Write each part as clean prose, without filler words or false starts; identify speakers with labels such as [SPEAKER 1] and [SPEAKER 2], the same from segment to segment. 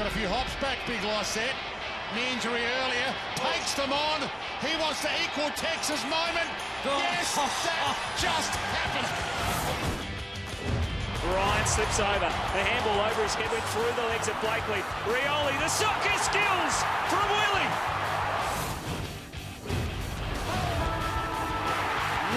[SPEAKER 1] got a few hops back, Big Lysette. Knee injury earlier, takes them on. He wants to equal Tex's moment. Yes, that just happened.
[SPEAKER 2] Ryan slips over. The handball over his head went through the legs of Blakely. Rioli, the soccer skills from Willie.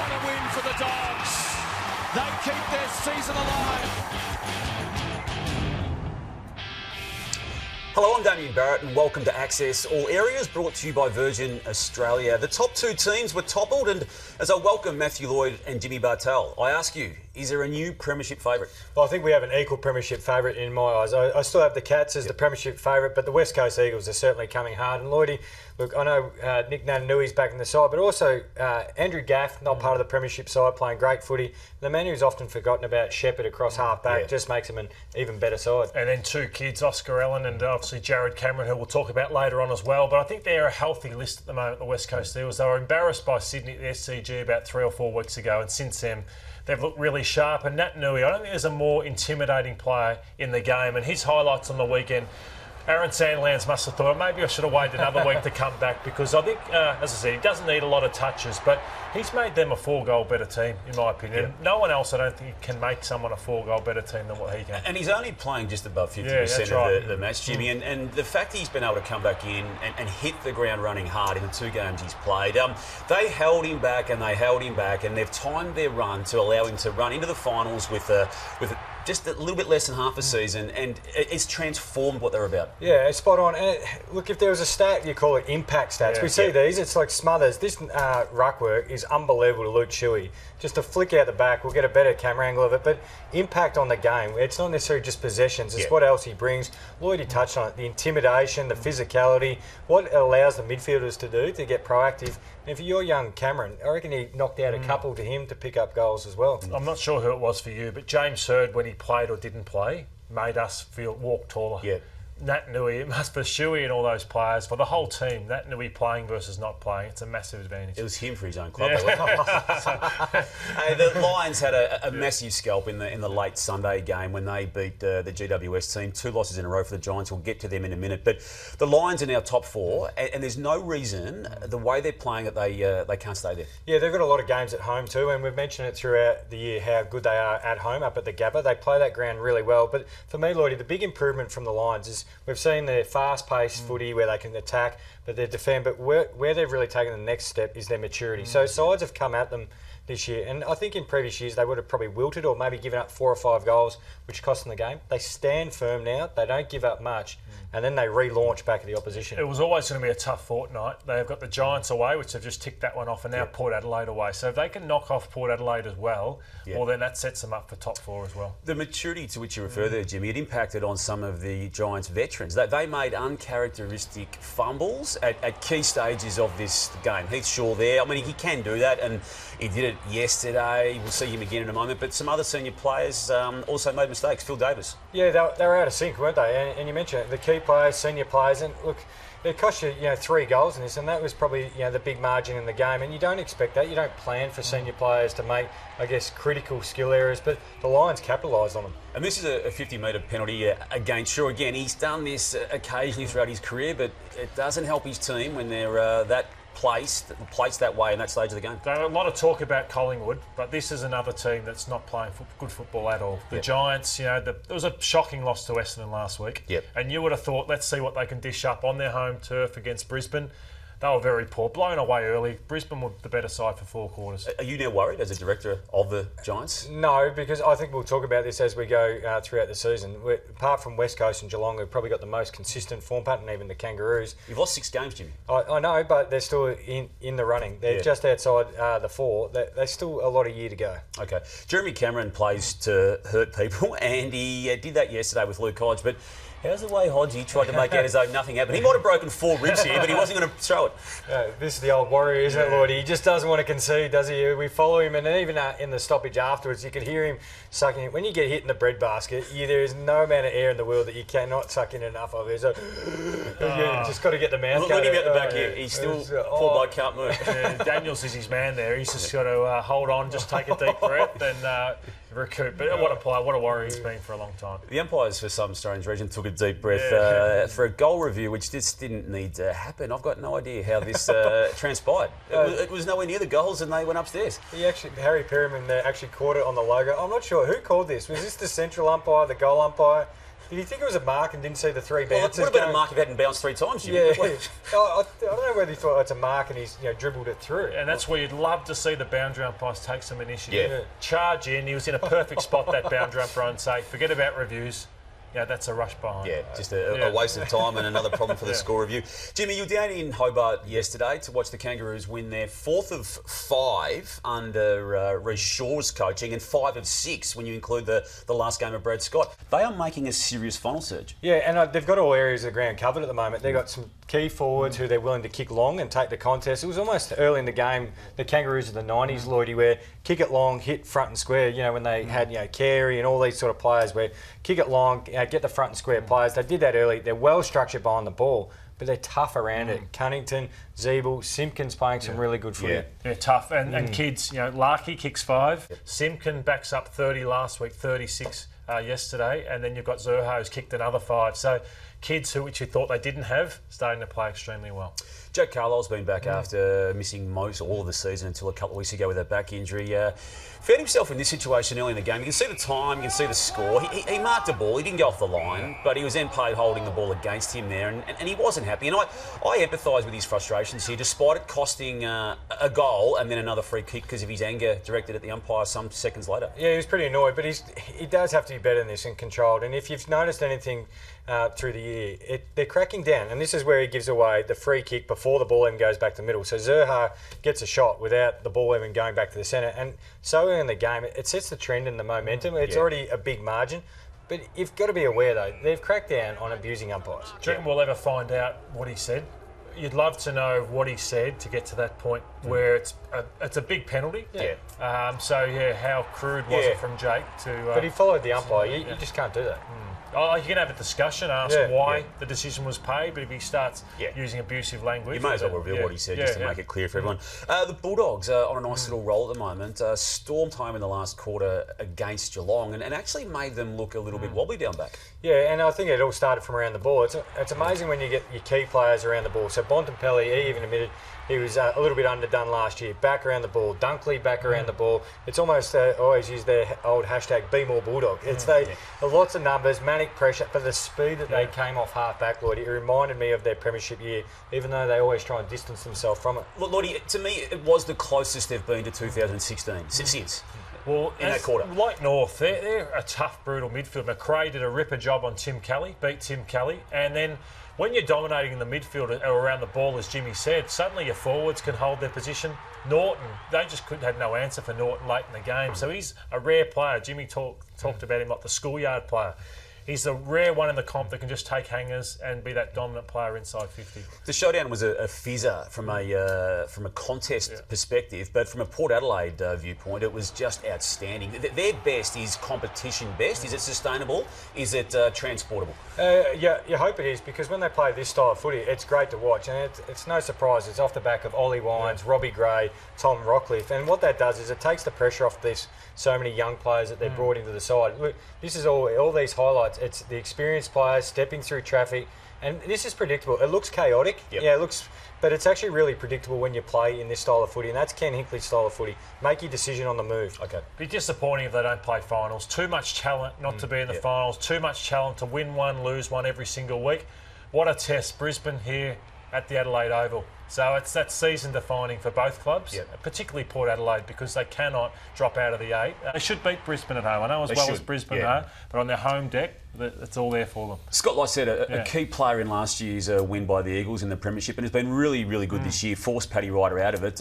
[SPEAKER 3] What a win for the Dogs. They keep their season alive.
[SPEAKER 4] Hello, I'm Damien Barrett and welcome to Access All Areas, brought to you by Virgin Australia. The top two teams were toppled, and as I welcome Matthew Lloyd and Jimmy Bartel, I ask you, is there a new premiership favourite?
[SPEAKER 5] Well, I think we have an equal premiership favourite in my eyes. I still have the Cats as the premiership favourite, but the West Coast Eagles are certainly coming hard. And Lloydie, look, I know Nick Nananui's back in the side, but also Andrew Gaff, not part of the premiership side, playing great footy. The man who's often forgotten about, Shepherd across half-back, just makes him an even better side.
[SPEAKER 6] And then two kids, Oscar Allen and obviously Jared Cameron, who we'll talk about later on as well. But I think they're a healthy list at the moment, the West Coast Eagles. They were embarrassed by Sydney at the SCG about 3 or 4 weeks ago, and since then they've looked really sharp. And Nat Nui, I don't think there's a more intimidating player in the game. And his highlights on the weekend, Aaron Sandlands must have thought, maybe I should have waited another week to come back, because I think, as I said, he doesn't need a lot of touches, but he's made them a 4-goal better team, in my opinion.
[SPEAKER 4] Yeah.
[SPEAKER 6] No one else, I don't think, can make someone a 4-goal better team than what he can.
[SPEAKER 4] And he's only playing just above 50% of the match, Jimmy. And the fact he's been able to come back in and hit the ground running hard in the 2 games he's played, they held him back and they've timed their run to allow him to run into the finals with just a little bit less than half a season, and it's transformed what they're about.
[SPEAKER 5] Yeah, it's spot on. And look, if there was a stat, you call it impact stats.
[SPEAKER 6] Yeah,
[SPEAKER 5] we see these, it's like Smothers. This ruck work is unbelievable to Luke Shuey. Just a flick out the back, we'll get a better camera angle of it, but impact on the game. It's not necessarily just possessions, it's what else he brings. Lloydie touched on it, the intimidation, the physicality, what it allows the midfielders to do to get proactive. And for your young Cameron, I reckon he knocked out a couple to him to pick up goals as well.
[SPEAKER 6] I'm not sure who it was for you, but James Hird, when he played or didn't play, made us walk taller.
[SPEAKER 4] Yeah.
[SPEAKER 6] Nat Nui, it must be Shuey and all those players, for the whole team, Nat Nui playing versus not playing, it's a massive advantage.
[SPEAKER 4] It was him for his own club. Yeah. Hey, the Lions had a massive scalp in the late Sunday game when they beat the GWS team. 2 losses in a row for the Giants. We'll get to them in a minute. But the Lions are now top 4, and there's no reason, the way they're playing, that they can't stay there.
[SPEAKER 5] Yeah, they've got a lot of games at home too, and we've mentioned it throughout the year how good they are at home up at the Gabba. They play that ground really well. But for me, Lloydie, the big improvement from the Lions is we've seen their fast-paced footy where they can attack, but they defend. But where they've really taken the next step is their maturity. So sides have come at them this year, and I think in previous years they would have probably wilted or maybe given up 4 or 5 goals, which cost them the game. They stand firm now. They don't give up much, and then they relaunch back at the opposition.
[SPEAKER 6] It was always going to be a tough fortnight. They've got the Giants away, which they've just ticked that one off, and now Port Adelaide away. So if they can knock off Port Adelaide as well, well, then that sets them up for top 4 as well.
[SPEAKER 4] The maturity to which you refer there, Jimmy, it impacted on some of the Giants veterans. They made uncharacteristic fumbles at key stages of this game. Heath Shaw there, I mean, he can do that, and he did it yesterday. We'll see him again in a moment. But some other senior players also made mistakes. Phil Davis. Yeah,
[SPEAKER 5] they were out of sync, weren't they? And you mentioned it, the key players, senior players, and look, it cost you, 3 goals in this, and that was probably, the big margin in the game. And you don't expect that. You don't plan for senior players to make, I guess, critical skill areas. But the Lions capitalised on them.
[SPEAKER 4] And this is a 50-metre penalty against Shaw. Again, he's done this occasionally throughout his career, but it doesn't help his team when they're that placed that way in that stage of the game.
[SPEAKER 6] There are a lot of talk about Collingwood, but this is another team that's not playing good football at all. The Giants, there was a shocking loss to Essendon last week, and you would have thought, let's see what they can dish up on their home turf against Brisbane. They were very poor, blown away early. Brisbane were the better side for 4 quarters.
[SPEAKER 4] Are you now worried as a director of the Giants?
[SPEAKER 5] No, because I think we'll talk about this as we go throughout the season. Apart from West Coast and Geelong, we've probably got the most consistent form pattern, even the Kangaroos.
[SPEAKER 4] You've lost 6 games, Jimmy.
[SPEAKER 5] I know, but they're still in the running. They're just outside the 4. There's still a lot of year to go.
[SPEAKER 4] Okay. Jeremy Cameron plays to hurt people, and he did that yesterday with Luke Hodge, but how's the way Hodgie tried to make out as though nothing happened? He might have broken 4 ribs here, but he wasn't going to throw it.
[SPEAKER 5] This is the old warrior, isn't it, Lloyd? He just doesn't want to concede, does he? We follow him, and even in the stoppage afterwards, you could hear him sucking it. When you get hit in the breadbasket, there is no amount of air in the world that you cannot suck in enough of. There's you just got to get the mouth going.
[SPEAKER 4] Look at him out the back here. He's still poor bloke can't move.
[SPEAKER 6] Daniels is his man there. He's just got to hold on, just take a deep breath, and recoup. But what a player, what a warrior he's been for a long time.
[SPEAKER 4] The umpires, for some strange reason, took a deep breath for a goal review, which just didn't need to happen. I've got no idea how this transpired. It was nowhere near the goals, and they went upstairs.
[SPEAKER 5] Harry Perryman actually caught it on the logo. I'm not sure who called this. Was this the central umpire, the goal umpire? Did you think it was a mark and didn't see the three bounces?
[SPEAKER 4] Well, it would have been a mark if it hadn't bounced 3 times, Jimmy.
[SPEAKER 5] Yeah. I don't know whether he thought it's a mark and he's dribbled it through.
[SPEAKER 6] And that's where you'd love to see the boundary umpires take some initiative.
[SPEAKER 4] Yeah.
[SPEAKER 6] Charge in. He was in a perfect spot, that boundary umpire, and say, forget about reviews. Yeah, that's a rush behind.
[SPEAKER 4] Yeah, just a waste of time and another problem for the score review. Jimmy, you were down in Hobart yesterday to watch the Kangaroos win their 4th of 5 under Rhys Shaw's coaching, and 5 of 6 when you include the last game of Brad Scott. They are making a serious funnel surge.
[SPEAKER 5] Yeah, and they've got all areas of the ground covered at the moment. They've got some key forwards who they're willing to kick long and take the contest. It was almost early in the game, the Kangaroos of the 90s, Lloydie, where kick it long, hit front and square, when they had, Carey and all these sort of players where kick it long, get the front and square players. They did that early. They're well structured behind the ball, but they're tough around it. Cunnington, Zeeble, Simpkins playing some really good footy.
[SPEAKER 6] Yeah, tough. And kids, Larkey kicks 5. Simpkin backs up 30 last week, 36 yesterday, and then you've got Zerho who's kicked another 5. So kids which you thought they didn't have, starting to play extremely well.
[SPEAKER 4] Jack Carlisle's been back after missing all of the season until a couple of weeks ago with a back injury. Found himself in this situation early in the game. You can see the time, you can see the score. He marked a ball, he didn't go off the line, but he was then paid holding the ball against him there, and he wasn't happy. And I empathise with his frustrations here, despite it costing a goal and then another free kick because of his anger directed at the umpire some seconds later.
[SPEAKER 5] Yeah, he was pretty annoyed, but he does have to be better than this and controlled. And if you've noticed anything through the year, they're cracking down, and this is where he gives away the free kick before the ball even goes back to the middle. So Zerha gets a shot without the ball even going back to the centre, and so in the game, it sets the trend and the momentum. It's already a big margin, but you've got to be aware though, they've cracked down on abusing umpires.
[SPEAKER 6] Do you reckon we'll ever find out what he said? You'd love to know what he said to get to that point where it's a big penalty. How crude was it from Jake to?
[SPEAKER 5] But he followed the umpire. You just can't do that.
[SPEAKER 6] You can have a discussion, ask why the decision was paid, but if he starts using abusive language...
[SPEAKER 4] You may as well reveal what he said just to make it clear for everyone. The Bulldogs are on a nice little roll at the moment. Stormed home in the last quarter against Geelong and actually made them look a little bit wobbly down back.
[SPEAKER 5] Yeah, and I think it all started from around the ball. It's amazing when you get your key players around the ball. So Bontempelli, he even admitted he was a little bit underdone last year. Back around the ball. Dunkley back around the ball. It's almost, always use their old hashtag, be more Bulldog. It's lots of numbers, manic pressure, but the speed that they came off half back, Lloydie, it reminded me of their premiership year, even though they always try and distance themselves from it.
[SPEAKER 4] Look, Lloydie, to me, it was the closest they've been to 2016 since.
[SPEAKER 6] Well,
[SPEAKER 4] in that quarter.
[SPEAKER 6] Like North, they're a tough, brutal midfield. McRae did a ripper job on Tim Kelly, beat Tim Kelly, and then when you're dominating in the midfield or around the ball, as Jimmy said, suddenly your forwards can hold their position. Norton, they just had no answer for Norton late in the game. So he's a rare player. Jimmy talked about him like the schoolyard player. He's the rare one in the comp that can just take hangers and be that dominant player inside 50.
[SPEAKER 4] The showdown was a fizzer from a contest perspective, but from a Port Adelaide viewpoint, it was just outstanding. Their best is competition best. Is it sustainable? Is it transportable?
[SPEAKER 5] You hope it is, because when they play this style of footy, it's great to watch, and it's no surprise. It's off the back of Ollie Wines, Robbie Gray, Tom Rockcliffe, and what that does is it takes the pressure off so many young players that they've brought into the side. Look, this is all these highlights. It's the experienced players stepping through traffic, and this is predictable. It looks chaotic, but it's actually really predictable when you play in this style of footy, and that's Ken Hinkley's style of footy. Make your decision on the move.
[SPEAKER 4] Okay.
[SPEAKER 6] Be disappointing if they don't play finals. Too much talent not to be in the finals. Too much talent to win one, lose one every single week. What a test. Brisbane here at the Adelaide Oval. So that's season defining for both clubs, particularly Port Adelaide, because they cannot drop out of the 8. They should beat Brisbane at home. I know as Brisbane are, but on their home deck, it's all there for them.
[SPEAKER 4] Scott Lycett said a key player in last year's win by the Eagles in the Premiership, and has been really, really good this year. Forced Paddy Ryder out of it.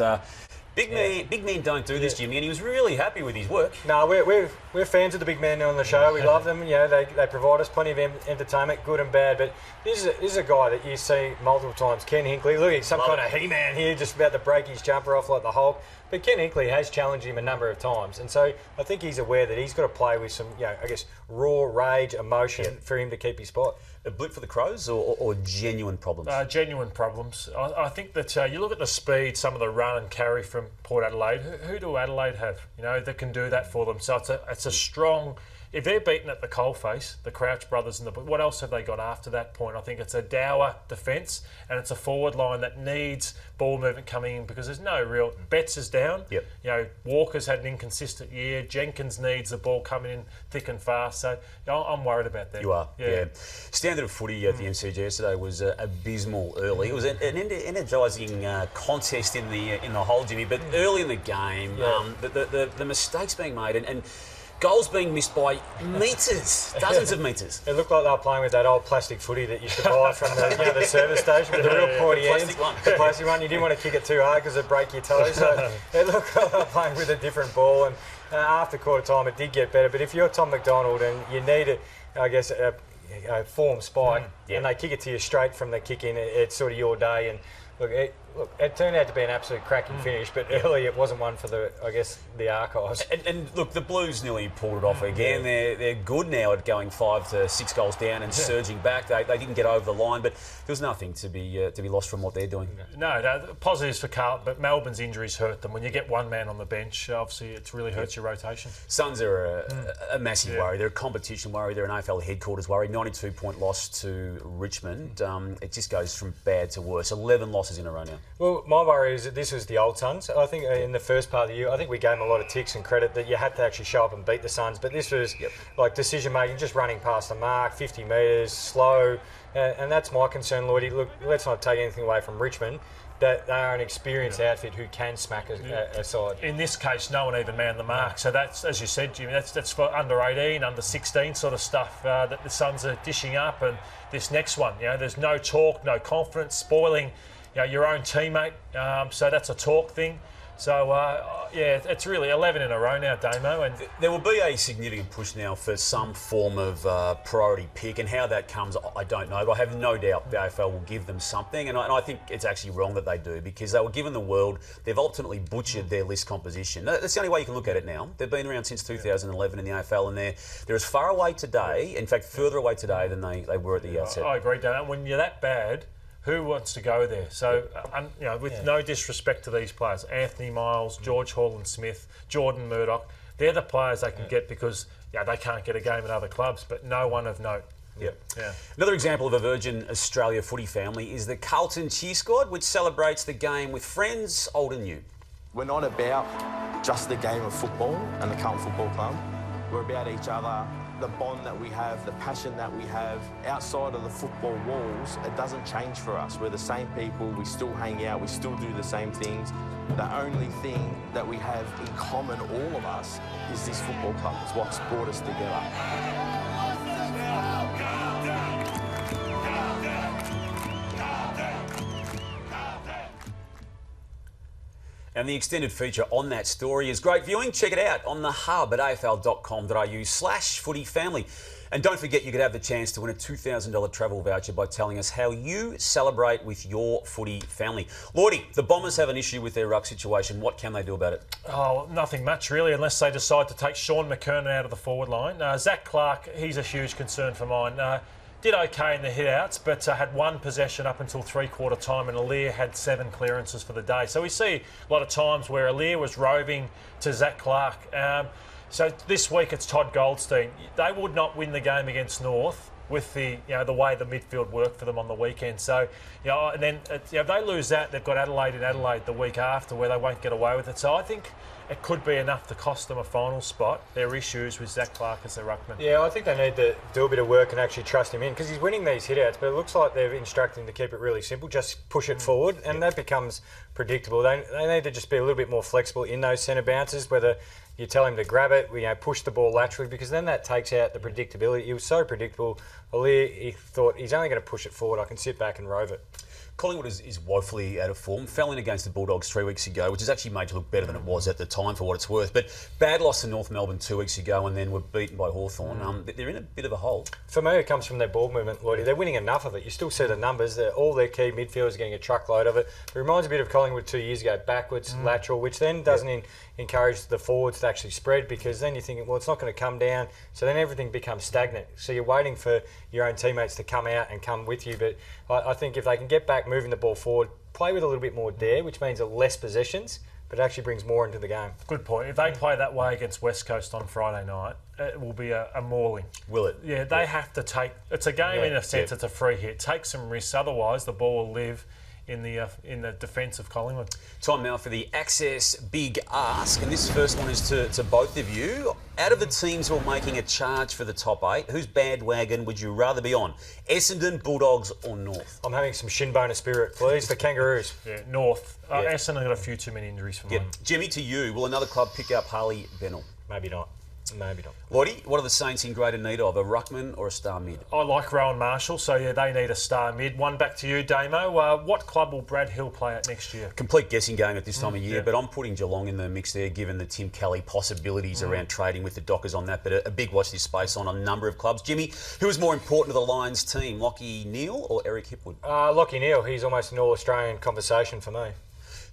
[SPEAKER 4] Big men don't do this, Jimmy, and he was really happy with his work.
[SPEAKER 5] No, we're fans of the big men on the show. We love them. They provide us plenty of entertainment, good and bad. But this is a guy that you see multiple times. Ken Hinkley, look, he's some kind of He-Man here, just about to break his jumper off like the Hulk. But Ken Hinkley has challenged him a number of times, and so I think he's aware that he's got to play with some, I guess, raw rage, emotion for him to keep his spot.
[SPEAKER 4] A blip for the Crows or genuine problems?
[SPEAKER 6] Genuine problems. I think that you look at the speed, some of the run and carry from Port Adelaide. Who do Adelaide have, that can do that for them? So it's a strong... If they're beaten at the coalface, the Crouch brothers, what else have they got after that point? I think it's a dour defence and it's a forward line that needs ball movement coming in because there's no real... Betts is down.
[SPEAKER 4] Yep.
[SPEAKER 6] Walker's had an inconsistent year. Jenkins needs the ball coming in thick and fast. So I'm worried about that.
[SPEAKER 4] You are, yeah. Standard of footy at the MCG yesterday was abysmal early. It was an energising contest in the whole, Jimmy, but early in the game, the mistakes being made and goals being missed by metres, dozens of metres.
[SPEAKER 5] It looked like they were playing with that old plastic footy that you used to buy from the service station with the real pointy ends. The plastic one. You didn't want to kick it too hard because it'd break your toes. So it looked like they were playing with a different ball. And after quarter time, it did get better. But if you're Tom McDonald and you need a form spike and they kick it to you straight from the kick in, it's sort of your day. And Look, it turned out to be an absolute cracking finish, but early it wasn't one for the archives.
[SPEAKER 4] And look, the Blues nearly pulled it off again. They're good now at going 5 to 6 goals down and surging back. They didn't get over the line, but there's nothing to be lost from what they're doing.
[SPEAKER 6] No, positives for Carlton, but Melbourne's injuries hurt them. When you get one man on the bench, obviously it really hurts your rotation.
[SPEAKER 4] Suns are a massive worry. They're a competition worry. They're an AFL headquarters worry. 92-point loss to Richmond. It just goes from bad to worse. 11 losses in a row now.
[SPEAKER 5] Well, my worry is that this was the old Suns. I think in the first part of the year, I think we gave them a lot of ticks and credit that you had to actually show up and beat the Suns. But this was like decision-making, just running past the mark, 50 metres, slow. And that's my concern, Lloydie. Look, let's not take anything away from Richmond. That they are an experienced outfit who can smack a side.
[SPEAKER 6] In this case, no one even manned the mark. So that's, as you said, Jimmy, that's for under 18, under 16 sort of stuff that the Suns are dishing up. And this next one, there's no talk, no confidence, spoiling your own teammate. So that's a talk thing. So, it's really 11 in a row now, Damo. And
[SPEAKER 4] there will be a significant push now for some form of priority pick, and how that comes, I don't know. But I have no doubt the AFL will give them something, and I think it's actually wrong that they do, because they were given the world. They've ultimately butchered their list composition. That's the only way you can look at it now. They've been around since 2011 in the AFL, and they're as far away today, in fact, further away today than they were at the outset.
[SPEAKER 6] I agree, Damo. When you're that bad, who wants to go there? So, with no disrespect to these players, Anthony Miles, George Holland-Smith, Jordan Murdoch, they're the players they can get because they can't get a game at other clubs, but no one of note.
[SPEAKER 4] Another example of a Virgin Australia footy family is the Calton cheer squad, which celebrates the game with friends old and new.
[SPEAKER 7] We're not about just the game of football and the Calton Football Club. We're about each other, the bond that we have, the passion that we have. Outside of the football walls, it doesn't change for us. We're the same people, we still hang out, we still do the same things. The only thing that we have in common, all of us, is this football club. It's what's brought us together.
[SPEAKER 4] And the extended feature on that story is great viewing. Check it out on the hub at afl.com.au/footyfamily. And don't forget, you could have the chance to win a $2,000 travel voucher by telling us how you celebrate with your footy family. Lordy, the Bombers have an issue with their ruck situation. What can they do about it?
[SPEAKER 6] Oh, nothing much really, unless they decide to take Sean McKernan out of the forward line. Zach Clark, he's a huge concern for mine. Did okay in the hit-outs, but had one possession up until three-quarter time, and Aliir had 7 clearances for the day. So we see a lot of times where Aliir was roving to Zach Clark. So this week it's Todd Goldstein. They would not win the game against North with the way the midfield worked for them on the weekend. So and then if they lose that, they've got Adelaide in Adelaide the week after, where they won't get away with it. So I think it could be enough to cost them a final spot. Their issues with Zach Clark as their ruckman.
[SPEAKER 5] Yeah, I think they need to do a bit of work and actually trust him in, because he's winning these hit-outs, but it looks like they're instructing him to keep it really simple, just push it forward, and that becomes predictable. They need to just be a little bit more flexible in those centre bounces, whether you tell him to grab it, push the ball laterally, because then that takes out the predictability. He was so predictable. Aliir, he thought, he's only going to push it forward, I can sit back and rove it.
[SPEAKER 4] Collingwood is woefully out of form. Fell in against the Bulldogs 3 weeks ago, which has actually made you look better than it was at the time for what it's worth. But bad loss to North Melbourne 2 weeks ago and then were beaten by Hawthorn. They're in a bit of a hole.
[SPEAKER 5] For me, it comes from their ball movement, Lloydie. They're winning enough of it. You still see the numbers. All their key midfielders are getting a truckload of it. It reminds a bit of Collingwood 2 years ago, backwards, lateral, which then doesn't encourage the forwards to actually spread, because then you're thinking, well, it's not going to come down. So then everything becomes stagnant. So you're waiting for your own teammates to come out and come with you. But I think if they can get back moving the ball forward, play with a little bit more dare, which means less possessions, but it actually brings more into the game.
[SPEAKER 6] Good point. If they play that way against West Coast on Friday night, it will be a mauling.
[SPEAKER 4] Will it?
[SPEAKER 6] Yeah, they have to take... It's a game in a sense, it's a free hit. Take some risks, otherwise the ball will live in the defence of Collingwood.
[SPEAKER 4] Time now for the Access Big Ask, and this first one is to both of you. Out of the teams who are making a charge for the top 8, whose bandwagon would you rather be on? Essendon, Bulldogs or North?
[SPEAKER 5] I'm having some shin bone of spirit, please. The Kangaroos.
[SPEAKER 6] Yeah, North. Essendon got a few too many injuries for mine.
[SPEAKER 4] Jimmy, to you, will another club pick up Harley Bennell?
[SPEAKER 5] Maybe not. Maybe not.
[SPEAKER 4] Lloydie, what are the Saints in greater need of, a ruckman or a star mid?
[SPEAKER 6] I like Rowan Marshall, so yeah, they need a star mid. One back to you, Damo. What club will Brad Hill play at next year?
[SPEAKER 4] Complete guessing game at this time of year, but I'm putting Geelong in the mix there, given the Tim Kelly possibilities around trading with the Dockers on that. But a big watch this space on a number of clubs. Jimmy, who is more important to the Lions team, Lachie Neale or Eric Hipwood?
[SPEAKER 5] Lachie Neale. He's almost an All-Australian conversation for me.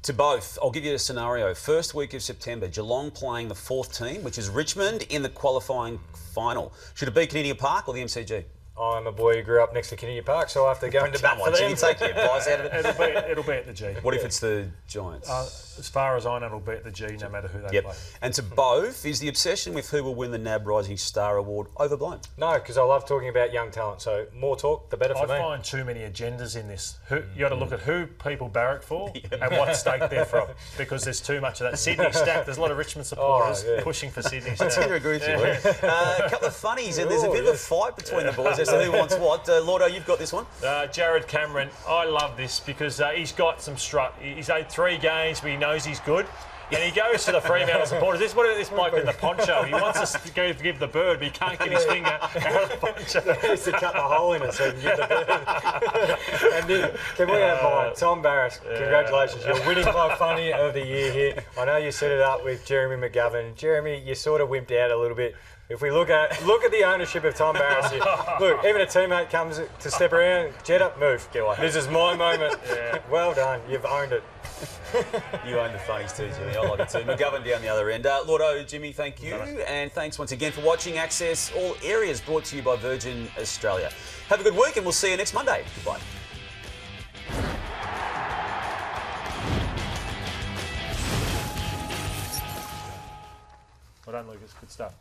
[SPEAKER 4] To both, I'll give you a scenario. First week of September, Geelong playing the 4th team, which is Richmond, in the qualifying final. Should it be Canadian Park or the MCG?
[SPEAKER 5] I'm a boy who grew up next to Canadian Park, so I have to go into bat for them.
[SPEAKER 4] Jimmy, take your advice out of it.
[SPEAKER 6] It'll be at the G.
[SPEAKER 4] What if it's the Giants?
[SPEAKER 6] As far as I know, it'll be at the G, no matter who they play.
[SPEAKER 4] And to both, is the obsession with who will win the NAB Rising Star Award overblown?
[SPEAKER 5] No, because I love talking about young talent, so more talk, the better for me.
[SPEAKER 6] I find too many agendas in this. You got to look at who people barrack for and what state they're from, because there's too much of that. Sydney stack, there's a lot of Richmond supporters pushing for Sydney stack.
[SPEAKER 4] I tend to agree with you. A couple of funnies, and there's a bit of a fight between the boys as to who wants what. Lordo, you've got this one.
[SPEAKER 6] Jared Cameron, I love this because he's got some strut. He's had 3 games, but he knows he's good. And he goes to the Fremantle supporters. What about this bloke in the poncho? He wants us to go give the bird, but he can't get his finger out of the poncho.
[SPEAKER 5] He needs to cut the hole in it so he can get the bird. And then, can we have mine? Tom Barras, congratulations. You're winning by Funny of the Year here. I know you set it up with Jeremy McGovern. Jeremy, you sort of wimped out a little bit. If we look at the ownership of Tom Barras here, look, even a teammate comes to step around, jet up, move. Get away. This is my moment. Well done. You've owned it.
[SPEAKER 4] You own the funnies too, Jimmy. I like it too. McGovern down the other end. Lordo, Jimmy, thank you. And thanks once again for watching Access All Areas, brought to you by Virgin Australia. Have a good week and we'll see you next Monday. Goodbye.
[SPEAKER 6] Well done, Lucas. Good stuff.